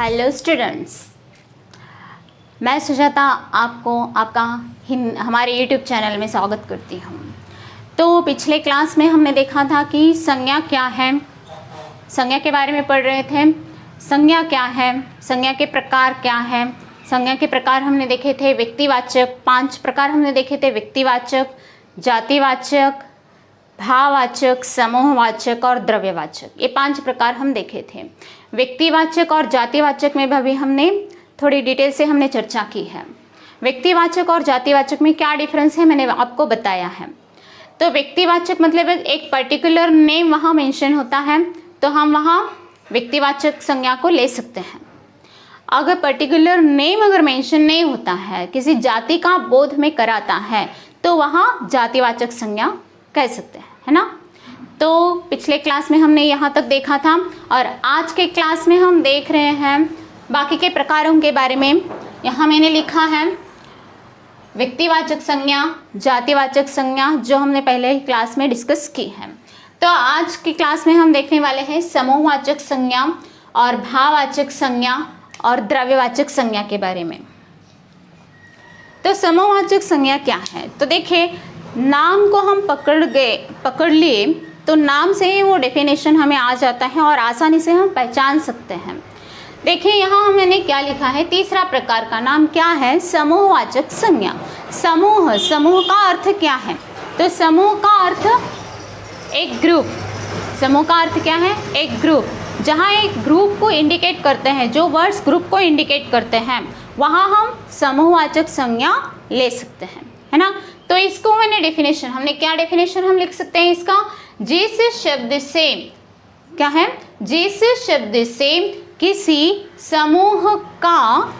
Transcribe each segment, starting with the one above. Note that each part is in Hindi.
हेलो स्टूडेंट्स, मैं सुजाता आपको आपका हमारे YouTube चैनल में स्वागत करती हूँ। तो पिछले क्लास में हमने देखा था कि संज्ञा क्या है, संज्ञा के बारे में पढ़ रहे थे। संज्ञा क्या है, संज्ञा के प्रकार क्या है। संज्ञा के प्रकार हमने देखे थे व्यक्तिवाचक, 5 प्रकार हमने देखे थे, व्यक्तिवाचक, जातिवाचक, भाववाचक, समूहवाचक और द्रव्यवाचक। ये 5 प्रकार हम देखे थे। व्यक्तिवाचक और जातिवाचक में भी हमने थोड़ी डिटेल से हमने चर्चा की है। व्यक्तिवाचक और जातिवाचक में क्या डिफरेंस है मैंने आपको बताया है। तो व्यक्तिवाचक मतलब एक पर्टिकुलर नेम वहाँ मेंशन होता है तो हम वहाँ व्यक्तिवाचक संज्ञा को ले सकते हैं। अगर पर्टिकुलर नेम अगर मेंशन नहीं होता है, किसी जाति का बोध में कराता है, तो वहाँ जातिवाचक संज्ञा कह सकते हैं, है ना। तो पिछले क्लास में हमने यहाँ तक देखा था और आज के क्लास में हम देख रहे हैं बाकी के प्रकारों के बारे में। यहाँ मैंने लिखा है व्यक्तिवाचक संज्ञा, जातिवाचक संज्ञा, जो हमने पहले ही क्लास में डिस्कस की है। तो आज की क्लास में हम देखने वाले हैं समूहवाचक संज्ञा और भाववाचक संज्ञा और द्रव्यवाचक संज्ञा के बारे में। तो समूहवाचक संज्ञा क्या है, तो देखिए नाम को हम पकड़ लिए तो नाम से ही वो डेफिनेशन हमें आ जाता है और आसानी से हम पहचान सकते हैं। देखिए यहाँ मैंने क्या लिखा है, तीसरा प्रकार का नाम क्या है, समूहवाचक संज्ञा। समूह, समूह का अर्थ क्या है, तो समूह का अर्थ एक ग्रुप। समूह का अर्थ क्या है, एक ग्रुप। जहाँ एक ग्रुप को इंडिकेट करते हैं, जो वर्ड्स ग्रुप को इंडिकेट करते हैं, वहाँ हम समूहवाचक संज्ञा ले सकते हैं, है ना। तो इसको मैंने डेफिनेशन, हमने क्या डेफिनेशन हम लिख सकते हैं इसका, जिस शब्द से क्या है, जिस शब्द से किसी समूह का,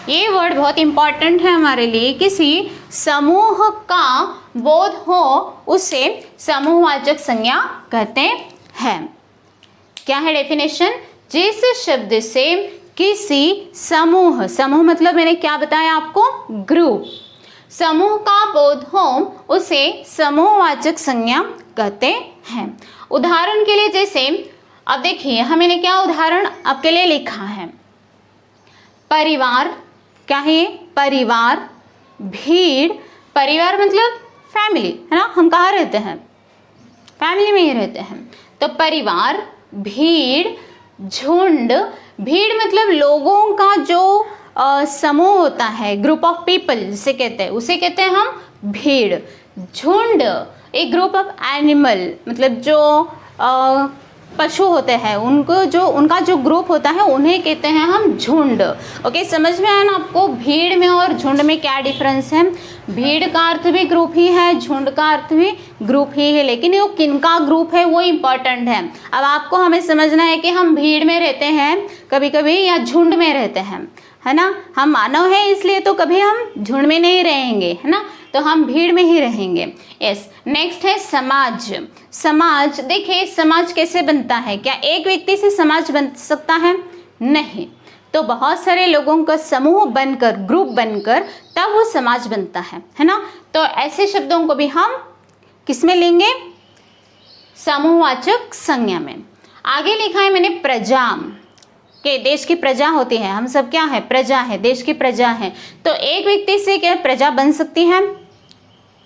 ये वर्ड बहुत इंपॉर्टेंट है हमारे लिए, किसी समूह का बोध हो उसे समूहवाचक संज्ञा कहते हैं। क्या है डेफिनेशन, जिस शब्द से किसी समूह, समूह मतलब मैंने क्या बताया आपको, ग्रुप, समूह का बोध हो उसे समूहवाचक संज्ञा कहते हैं। उदाहरण के लिए जैसे अब देखिए यहाँ मैंने क्या उदाहरण आपके लिए लिखा है, परिवार, क्या है, परिवार, भीड़, परिवार मतलब फैमिली, है ना, हम कहाँ रहते हैं, फैमिली में ही रहते हैं। तो परिवार, भीड़, झुंड, भीड़ मतलब लोगों का जो समूह होता है, ग्रुप ऑफ पीपल जिसे कहते हैं, उसे कहते हैं हम भीड़। झुंड एक ग्रुप ऑफ एनिमल, मतलब जो पशु होते हैं, उनका जो ग्रुप होता है उन्हें कहते हैं हम झुंड। ओके, समझ में आया ना आपको भीड़ में और झुंड में क्या डिफरेंस है। भीड़ का अर्थ भी ग्रुप ही है, झुंड का अर्थ भी ग्रुप ही है, लेकिन वो किनका ग्रुप है वो इम्पॉर्टेंट है। अब आपको हमें समझना है कि हम भीड़ में रहते हैं कभी कभी या झुंड में रहते हैं, है ना। हम मानव है इसलिए तो कभी हम झुंड में नहीं रहेंगे, है ना, तो हम भीड़ में ही रहेंगे। यस, नेक्स्ट है समाज। समाज, देखिए समाज कैसे बनता है, क्या एक व्यक्ति से समाज बन सकता है, नहीं, तो बहुत सारे लोगों का समूह बनकर, ग्रुप बनकर तब वो समाज बनता है ना। तो ऐसे शब्दों को भी हम किस में लेंगे, समूहवाचक संज्ञा में। आगे लिखा है मैंने प्रजा, के देश की प्रजा होती है, हम सब क्या है, प्रजा है, देश की प्रजा है। तो एक व्यक्ति से क्या प्रजा बन सकती है,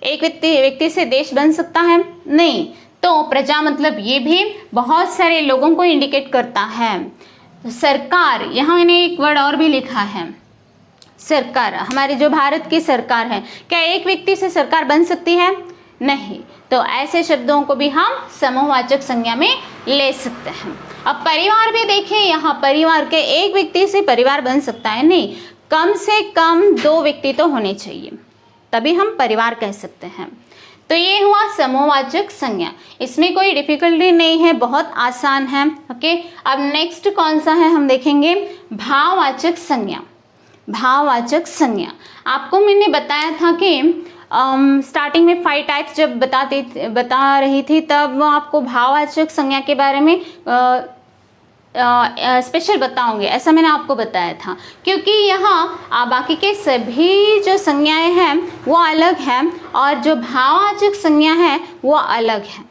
एक व्यक्ति से देश बन सकता है, नहीं। तो प्रजा मतलब ये भी बहुत सारे लोगों को इंडिकेट करता है। सरकार, यहाँ मैंने एक वर्ड और भी लिखा है, सरकार, हमारी जो भारत की सरकार है, क्या एक व्यक्ति से सरकार बन सकती है, नहीं। तो ऐसे शब्दों को भी हम समूहवाचक संज्ञा में ले सकते हैं। अब परिवार भी देखिए, यहाँ परिवार के एक व्यक्ति से परिवार बन सकता है, नहीं, कम से कम 2 व्यक्ति तो होने चाहिए, तभी हम परिवार कह सकते हैं। तो ये हुआ समूहवाचक संज्ञा, इसमें कोई डिफिकल्टी नहीं है, बहुत आसान है। ओके, अब नेक्स्ट कौन सा है हम देखेंगे, भाववाचक संज्ञा। भाववाचक संज्ञा आपको मैंने बताया था कि स्टार्टिंग में 5 टाइप्स जब बता रही थी, तब आपको भाववाचक संज्ञा के बारे में स्पेशल बताऊंगी, ऐसा मैंने आपको बताया था, क्योंकि यहाँ बाकी के सभी जो संज्ञाएं हैं वो अलग हैं और जो भाववाचक संज्ञा है वो अलग है।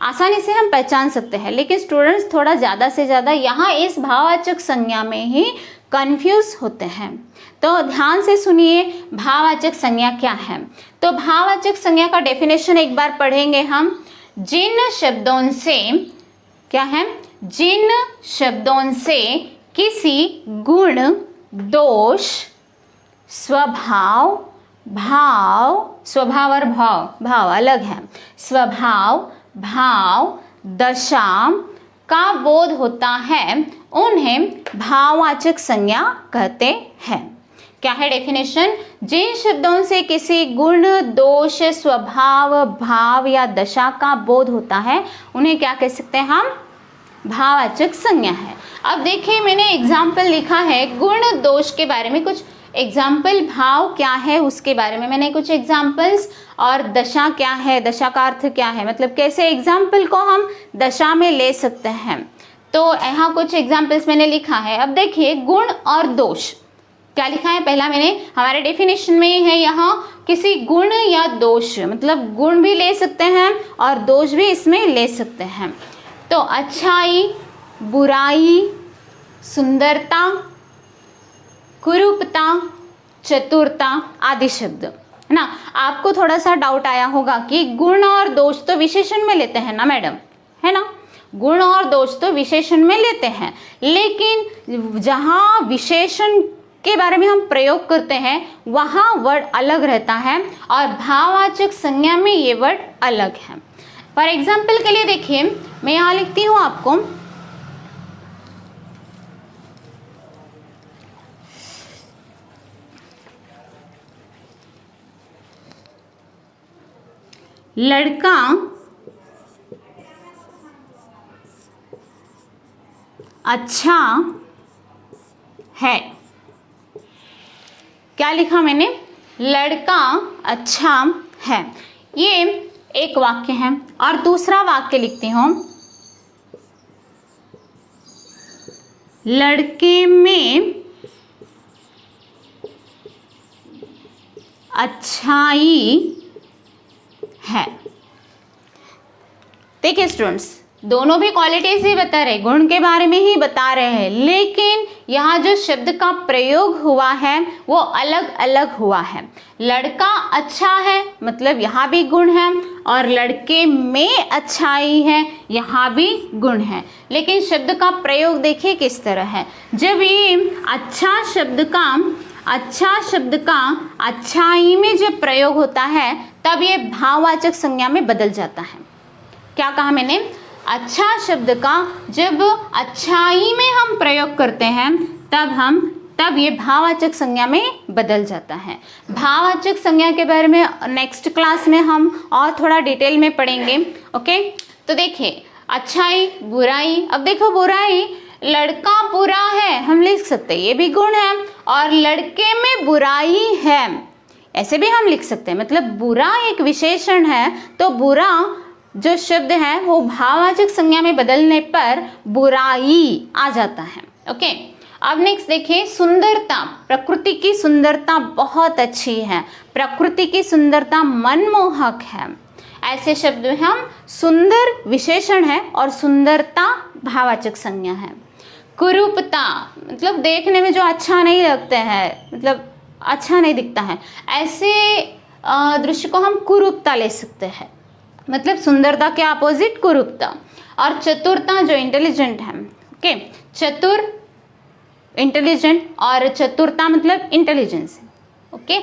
आसानी से हम पहचान सकते हैं, लेकिन स्टूडेंट्स थोड़ा ज़्यादा से ज़्यादा यहाँ इस भाववाचक संज्ञा में ही कंफ्यूज होते हैं। तो ध्यान से सुनिए, भाववाचक संज्ञा क्या है। तो भाववाचक संज्ञा का डेफिनेशन एक बार पढ़ेंगे हम। जिन शब्दों से क्या है, जिन शब्दों से किसी गुण, दोष, स्वभाव, भाव, स्वभाव और भाव अलग है, स्वभाव, भाव, दशा का बोध होता है, उन्हें भाववाचक संज्ञा कहते हैं। क्या है डेफिनेशन? जिन शब्दों से किसी गुण, दोष, स्वभाव, भाव या दशा का बोध होता है, उन्हें क्या कह सकते हैं हम? भाववाचक संज्ञा है। अब देखिए, मैंने एग्जाम्पल लिखा है गुण, दोष के बारे में कुछ एग्जाम्पल, भाव क्या है उसके बारे में मैंने कुछ एग्जाम्पल्स, और दशा क्या है, दशा का अर्थ क्या है, मतलब कैसे एग्जाम्पल को हम दशा में ले सकते हैं। तो यहाँ कुछ एग्जाम्पल्स मैंने लिखा है। अब देखिए, गुण और दोष क्या लिखा है। पहला मैंने हमारे डेफिनेशन में है यहाँ किसी गुण या दोष, मतलब गुण भी ले सकते हैं और दोष भी इसमें ले सकते हैं। तो अच्छाई, बुराई, सुंदरता, कुरूपता, चतुरता आदि शब्द है ना। आपको थोड़ा सा डाउट आया होगा कि गुण और दोष तो विशेषण में लेते हैं ना मैडम, है ना, गुण और दोष तो विशेषण में लेते हैं, लेकिन जहाँ विशेषण के बारे में हम प्रयोग करते हैं वहाँ वर्ड अलग रहता है और भाववाचक संज्ञा में ये वर्ड अलग है। फॉर एग्जाम्पल के लिए देखिए, मैं यहाँ लिखती हूँ आपको, लड़का अच्छा है। क्या लिखा मैंने? लड़का अच्छा है। ये एक वाक्य है। और दूसरा वाक्य लिखती हूँ, लड़के में अच्छाई है। देखिए स्टूडेंट्स, दोनों भी क्वालिटीज ही बता रहे, गुण के बारे में ही बता रहे हैं, लेकिन यहाँ जो शब्द का प्रयोग हुआ है वो अलग अलग हुआ है। लड़का अच्छा है मतलब यहाँ भी गुण है, और लड़के में अच्छाई है यहाँ भी गुण है, लेकिन शब्द का प्रयोग देखिए किस तरह है। जब ये अच्छा शब्द का अच्छाई में जब प्रयोग होता है तब ये भाववाचक संज्ञा में बदल जाता है। क्या कहा मैंने? अच्छा शब्द का जब अच्छाई में हम प्रयोग करते हैं तब ये भाववाचक संज्ञा में बदल जाता है। भाववाचक संज्ञा के बारे में नेक्स्ट क्लास में हम और थोड़ा डिटेल में पढ़ेंगे। ओके, तो देखिए, अच्छाई, बुराई। अब देखो, बुराई, लड़का बुरा है हम लिख सकते हैं, ये भी गुण है, और लड़के में बुराई है ऐसे भी हम लिख सकते हैं, मतलब बुरा एक विशेषण है, तो बुरा जो शब्द है वो भाववाचक संज्ञा में बदलने पर बुराई आ जाता है। ओके, अब नेक्स्ट देखिए, सुंदरता। प्रकृति की सुंदरता बहुत अच्छी है, प्रकृति की सुंदरता मनमोहक है, ऐसे शब्द में हम सुंदर विशेषण है और सुंदरता भाववाचक संज्ञा है। कुरूपता मतलब देखने में जो अच्छा नहीं लगते हैं, मतलब अच्छा नहीं दिखता है, ऐसे दृश्य को हम कुरूपता ले सकते हैं, मतलब सुंदरता के अपोजिट कुरूपता। और चतुरता जो इंटेलिजेंट है, ओके, चतुर इंटेलिजेंट और चतुरता मतलब इंटेलिजेंस, ओके।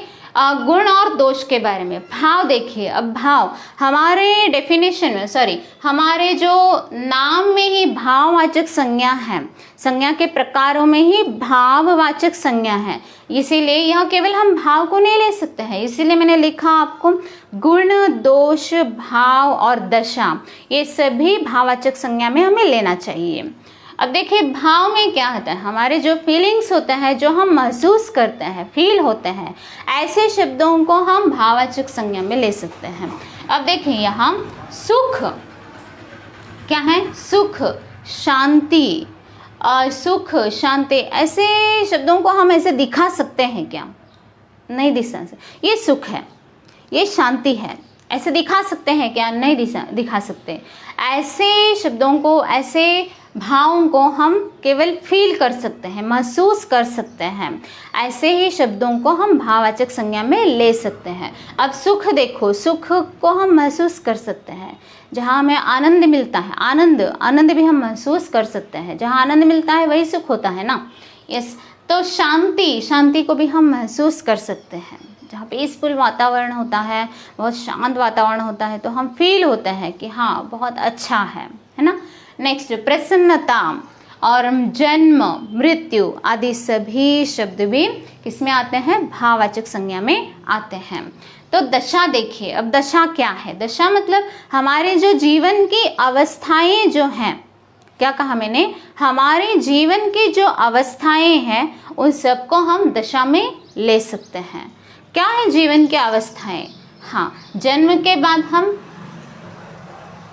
गुण और दोष के बारे में भाव देखिए। अब भाव हमारे डेफिनेशन में, हमारे जो नाम में ही भाववाचक संज्ञा है, संज्ञा के प्रकारों में ही भाववाचक संज्ञा है, इसीलिए यह केवल हम भाव को नहीं ले सकते हैं, इसीलिए मैंने लिखा आपको गुण, दोष, भाव और दशा, ये सभी भाववाचक संज्ञा में हमें लेना चाहिए। अब देखिए, भाव में क्या होता है, हमारे जो फीलिंग्स होते हैं, जो हम महसूस करते हैं, फील होते हैं, ऐसे शब्दों को हम भाववाचक संज्ञा में ले सकते हैं। अब देखिए, यहाँ सुख क्या है? सुख, शांति, सुख, शांति, ऐसे शब्दों को हम ऐसे दिखा सकते हैं क्या? नहीं दिखा सकते। ये सुख है, ये शांति है, ऐसे दिखा सकते हैं क्या? नहीं दिखा सकते। ऐसे शब्दों को, ऐसे भावों को हम केवल फील कर सकते हैं, महसूस कर सकते हैं। ऐसे ही शब्दों को हम भाववाचक संज्ञा में ले सकते हैं। अब सुख देखो, सुख को हम महसूस कर सकते हैं। जहाँ हमें आनंद मिलता है, आनंद भी हम महसूस कर सकते हैं। जहाँ आनंद मिलता है वही सुख होता है ना। यस। तो शांति को भी हम महसूस कर सकते हैं। जहाँ पीसफुल वातावरण होता है, बहुत शांत वातावरण होता है, तो हम फील होते हैं कि हाँ बहुत अच्छा है ना। नेक्स्ट, प्रसन्नता और जन्म, मृत्यु आदि सभी शब्द भी किसमें आते हैं? भाववाचक संज्ञा में आते हैं। तो दशा देखिए, अब दशा क्या है? दशा मतलब हमारे जो जीवन की अवस्थाएं जो हैं, क्या कहा मैंने? हमारे जीवन की जो अवस्थाएं हैं उन सबको हम दशा में ले सकते हैं। क्या है जीवन की अवस्थाएं? हाँ, जन्म के बाद हम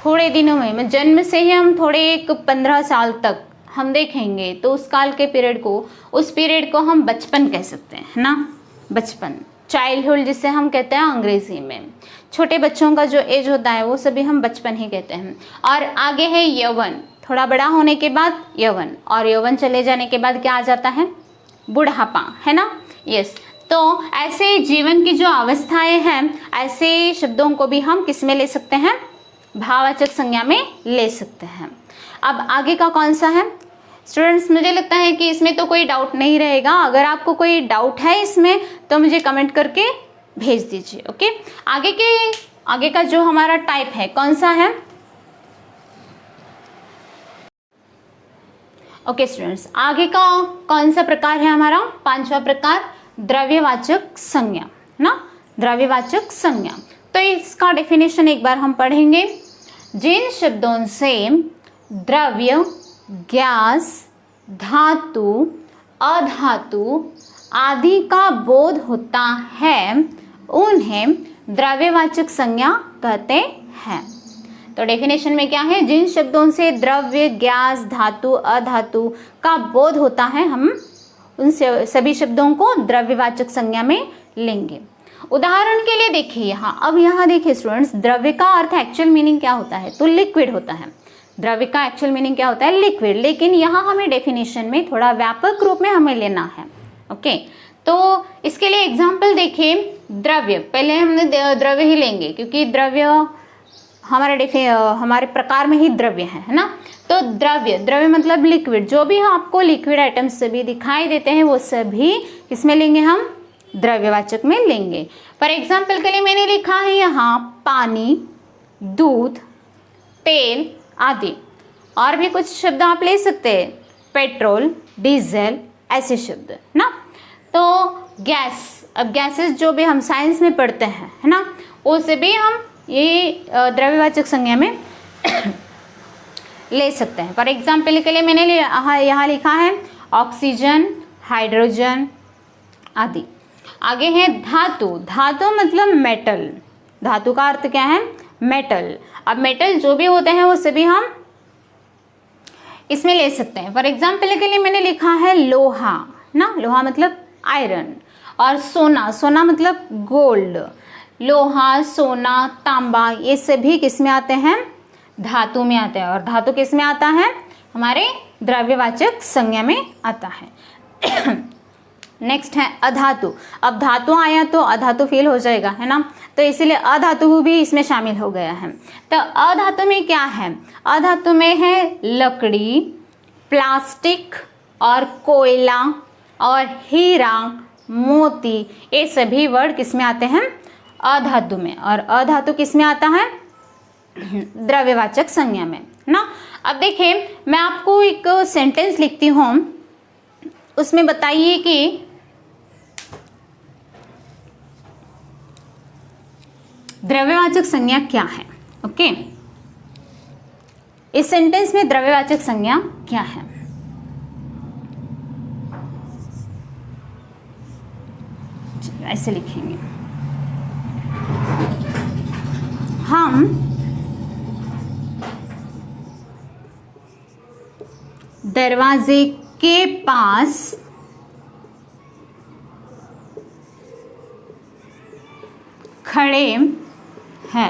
थोड़े दिनों में, जन्म से ही हम थोड़े एक 15 साल तक हम देखेंगे तो उस काल के पीरियड को, उस पीरियड को हम बचपन कह सकते हैं ना। बचपन, चाइल्डहुड जिसे हम कहते हैं अंग्रेजी में। छोटे बच्चों का जो एज होता है वो सभी हम बचपन ही कहते हैं। और आगे है यौवन, थोड़ा बड़ा होने के बाद यौवन, और यौवन चले जाने के बाद क्या आ जाता है? बुढ़ापा, है ना। यस। तो ऐसे जीवन की जो अवस्थाएं हैं, ऐसे शब्दों को भी हम किस में ले सकते हैं? भाववाचक संज्ञा में ले सकते हैं। अब आगे का कौन सा है स्टूडेंट्स? मुझे लगता है कि इसमें तो कोई डाउट नहीं रहेगा। अगर आपको कोई डाउट है इसमें तो मुझे कमेंट करके भेज दीजिए। ओके, आगे का जो हमारा टाइप है कौन सा है? ओके स्टूडेंट्स, आगे का कौन सा प्रकार है हमारा? 5वां प्रकार, द्रव्यवाचक संज्ञा ना। द्रव्यवाचक संज्ञा, तो इसका डेफिनेशन एक बार हम पढ़ेंगे। जिन शब्दों से द्रव्य, गैस, धातु, अधातु आदि का बोध होता है उन्हें द्रव्यवाचक संज्ञा कहते हैं। तो डेफिनेशन में क्या है? जिन शब्दों से द्रव्य, गैस, धातु, अधातु का बोध होता है, हम उन सभी शब्दों को द्रव्यवाचक संज्ञा में लेंगे। उदाहरण के लिए देखिए यहाँ, अब यहाँ देखिए स्टूडेंट्स, द्रव्य का अर्थ एक्चुअल मीनिंग क्या होता है? तो लिक्विड होता है। द्रव्य का एक्चुअल मीनिंग क्या होता है? लिक्विड। लेकिन यहाँ हमें डेफिनेशन में थोड़ा व्यापक रूप में हमें लेना है। ओके, तो इसके लिए एग्जाम्पल देखिए। द्रव्य, पहले हमने द्रव्य ही लेंगे क्योंकि द्रव्य हमारे प्रकार में ही द्रव्य है ना। तो द्रव्य मतलब लिक्विड। जो भी आपको लिक्विड आइटम्स सभी दिखाई देते हैं वो सभी किसमें लेंगे? हम द्रव्यवाचक में लेंगे। फॉर एग्जाम्पल के लिए मैंने लिखा है यहाँ पानी, दूध, तेल आदि। और भी कुछ शब्द आप ले सकते हैं, पेट्रोल, डीजल, ऐसे शब्द ना। तो गैस, अब गैसेस जो भी हम साइंस में पढ़ते हैं, है ना, उसे भी हम ये द्रव्यवाचक संज्ञा में ले सकते हैं। फॉर एग्जाम्पल के लिए मैंने यहाँ लिखा है ऑक्सीजन, हाइड्रोजन आदि। आगे है धातु। धातु मतलब मेटल। धातु का अर्थ क्या है? मेटल। अब मेटल जो भी होते हैं वो सभी हम इसमें ले सकते हैं। फॉर एग्जाम्पल के लिए मैंने लिखा है लोहा ना। लोहा मतलब आयरन। और सोना, सोना मतलब गोल्ड। लोहा, सोना, तांबा ये सभी किस में आते हैं? धातु में आते हैं। और धातु किस में आता है? हमारे द्रव्यवाचक संज्ञा में आता है। नेक्स्ट है अधातु। अब धातु आया तो अधातु फेल हो जाएगा, है ना, तो इसीलिए अधातु भी इसमें शामिल हो गया है। तो अधातु में क्या है? अधातु में है लकड़ी, प्लास्टिक और कोयला और हीरा, मोती, ये सभी वर्ड किस में आते हैं? अधातु में। और अधातु किस में आता है? द्रव्यवाचक संज्ञा में ना। अब देखिए मैं आपको एक सेंटेंस लिखती हूँ, उसमें बताइए कि द्रव्यवाचक संज्ञा क्या है। ओके, इस सेंटेंस में द्रव्यवाचक संज्ञा क्या है? ऐसे लिखेंगे, हम दरवाजे के पास खड़े है।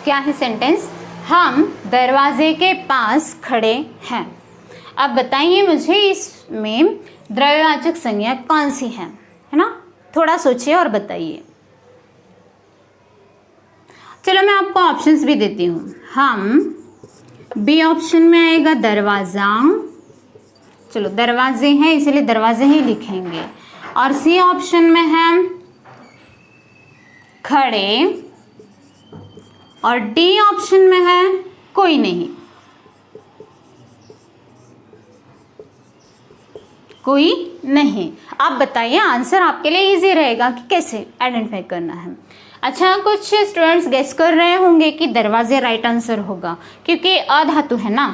क्या है सेंटेंस? हम दरवाजे के पास खड़े हैं। अब बताइए मुझे इसमें द्रव्यवाचक संज्ञा कौन सी है ना? थोड़ा सोचिए और बताइए। चलो मैं आपको ऑप्शंस भी देती हूँ। हम बी ऑप्शन में आएगा दरवाजा, चलो दरवाजे हैं इसलिए दरवाजे ही लिखेंगे। और सी ऑप्शन में है खड़े, और डी ऑप्शन में है कोई नहीं, कोई नहीं। आप बताइए, आंसर आपके लिए इजी रहेगा कि कैसे आइडेंटिफाई करना है। अच्छा, कुछ स्टूडेंट्स गेस कर रहे होंगे कि दरवाजे राइट आंसर होगा क्योंकि अधातु है ना।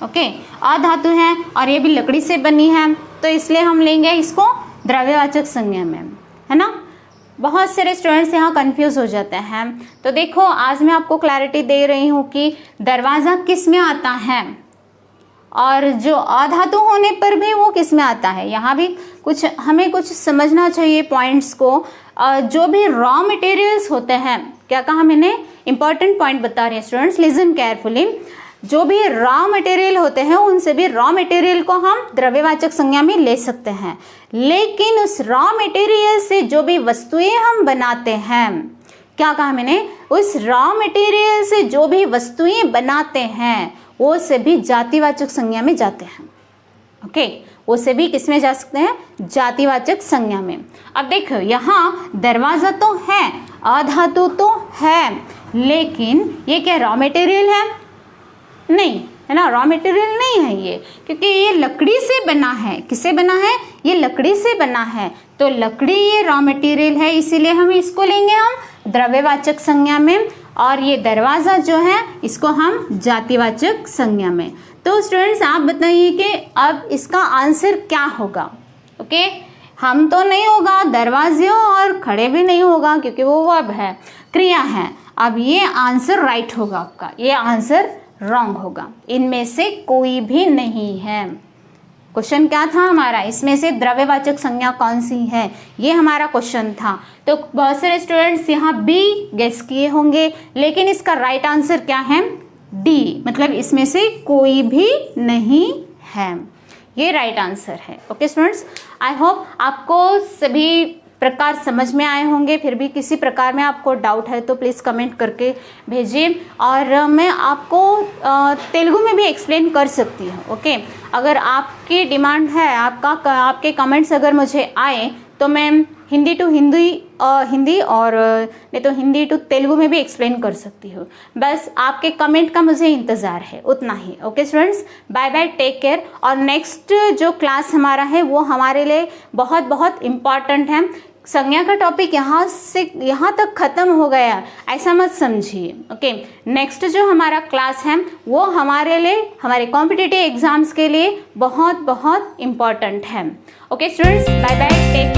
ओके, अधातु है और ये भी लकड़ी से बनी है, तो इसलिए हम लेंगे इसको द्रव्यवाचक संज्ञा में, है ना। बहुत सारे स्टूडेंट्स यहाँ कंफ्यूज हो जाते हैं। तो देखो, आज मैं आपको क्लैरिटी दे रही हूँ कि दरवाज़ा किस में आता है और जो अधातु होने पर भी वो किस में आता है। यहाँ भी हमें कुछ समझना चाहिए पॉइंट्स को। जो भी रॉ मटेरियल्स होते हैं, क्या कहा मैंने, इंपॉर्टेंट पॉइंट बता रहे हैं स्टूडेंट्स, लिसन केयरफुली। जो भी रॉ मटेरियल होते हैं उनसे भी रॉ मटेरियल को हम द्रव्यवाचक संज्ञा में ले सकते हैं, लेकिन उस रॉ मटेरियल से जो भी वस्तुएं हम बनाते हैं, क्या कहा मैंने, उस रॉ मटेरियल से जो भी वस्तुएं बनाते हैं वो सभी जातिवाचक संज्ञा में जाते हैं। ओके, वो सभी किस में जा सकते हैं, जातिवाचक संज्ञा में। अब देखो, यहाँ दरवाजा तो है, अधातु तो है, लेकिन ये क्या रॉ मटेरियल है? नहीं, है ना, रॉ मटेरियल नहीं है ये, क्योंकि ये लकड़ी से बना है। किससे बना है? ये लकड़ी से बना है, तो लकड़ी ये रॉ मटेरियल है, इसीलिए हम इसको लेंगे हम द्रव्यवाचक संज्ञा में, और ये दरवाज़ा जो है इसको हम जातिवाचक संज्ञा में। तो स्टूडेंट्स आप बताइए कि अब इसका आंसर क्या होगा। ओके, हम तो नहीं होगा, दरवाजे और खड़े भी नहीं होगा क्योंकि वो वर्ब है, क्रिया है। अब ये आंसर राइट होगा आपका, ये आंसर रॉन्ग होगा, इनमें से कोई भी नहीं है। क्वेश्चन क्या था हमारा, इसमें से द्रव्यवाचक संज्ञा कौन सी है, ये हमारा क्वेश्चन था। तो बहुत सारे स्टूडेंट्स यहाँ बी गेस किए होंगे, लेकिन इसका राइट आंसर क्या है, डी, मतलब इसमें से कोई भी नहीं है, ये राइट आंसर है। ओके स्टूडेंट्स, आई होप आपको सभी प्रकार समझ में आए होंगे। फिर भी किसी प्रकार में आपको डाउट है तो प्लीज़ कमेंट करके भेजिए, और मैं आपको तेलुगु में भी एक्सप्लेन कर सकती हूँ। ओके, अगर आपकी डिमांड है, आपके कमेंट्स अगर मुझे आए तो मैं हिंदी टू हिंदी और नहीं तो हिंदी टू तेलुगु में भी एक्सप्लेन कर सकती हूँ। बस आपके कमेंट का मुझे इंतज़ार है, उतना ही। Okay students, bye bye, take care. और नेक्स्ट जो क्लास हमारा है वो हमारे लिए बहुत बहुत इम्पॉर्टेंट है। संज्ञा का टॉपिक यहाँ तक ख़त्म हो गया ऐसा मत समझिए। ओके, नेक्स्ट जो हमारा क्लास है वो हमारे लिए, हमारे कॉम्पिटिटिव एग्जाम्स के लिए बहुत बहुत इम्पॉर्टेंट है। Okay students, bye bye, take